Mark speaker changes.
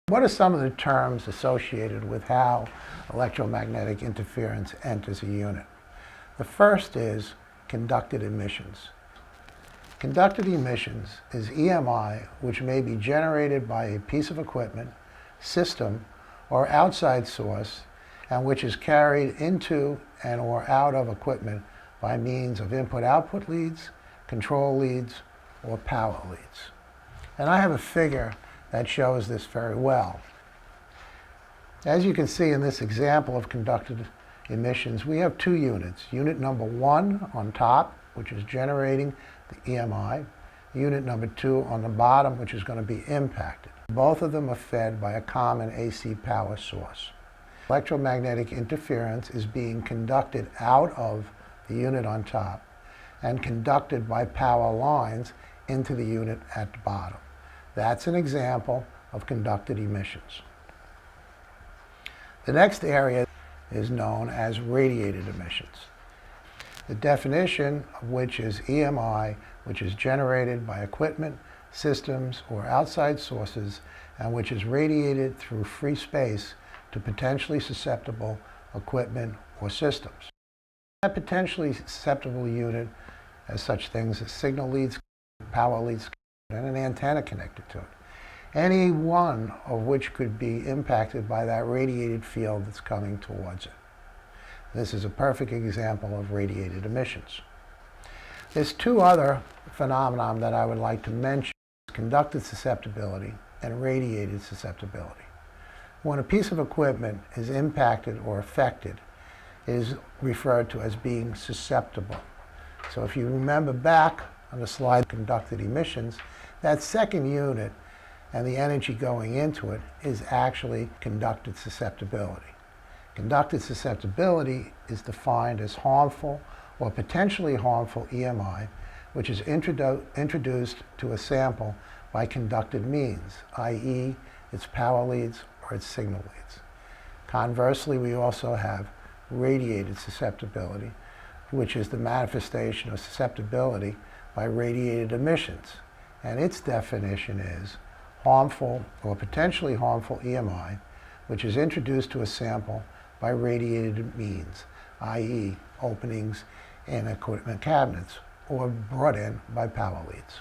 Speaker 1: What are some of the terms associated with how electromagnetic interference enters a unit? The first is conducted emissions. Conducted emissions is EMI which may be generated by a piece of equipment, system, or outside source, and which is carried into and or out of equipment by means of input-output leads, control leads, or power leads. And I have a figure that shows this very well. As you can see in this example of conducted emissions, we have two units. Unit number 1 on top, which is generating the EMI. Unit number 2 on the bottom, which is going to be impacted. Both of them are fed by a common AC power source. Electromagnetic interference is being conducted out of the unit on top and conducted by power lines into the unit at the bottom. That's an example of conducted emissions. The next area is known as radiated emissions. The definition of which is EMI, which is generated by equipment, systems, or outside sources, and which is radiated through free space to potentially susceptible equipment or systems. That potentially susceptible unit has such things as signal leads, power leads, and an antenna connected to it, any one of which could be impacted by that radiated field that's coming towards it. This is a perfect example of radiated emissions. There's two other phenomena that I would like to mention: conducted susceptibility and radiated susceptibility. When a piece of equipment is impacted or affected, it is referred to as being susceptible. So if you remember back on the slide, conducted emissions, that second unit and the energy going into it is actually conducted susceptibility. Conducted susceptibility is defined as harmful or potentially harmful EMI, which is introduced to a sample by conducted means, i.e. its power leads or its signal leads. Conversely, we also have radiated susceptibility, which is the manifestation of susceptibility by radiated emissions. And its definition is harmful or potentially harmful EMI, which is introduced to a sample by radiated means, i.e. openings in equipment cabinets, or brought in by power leads.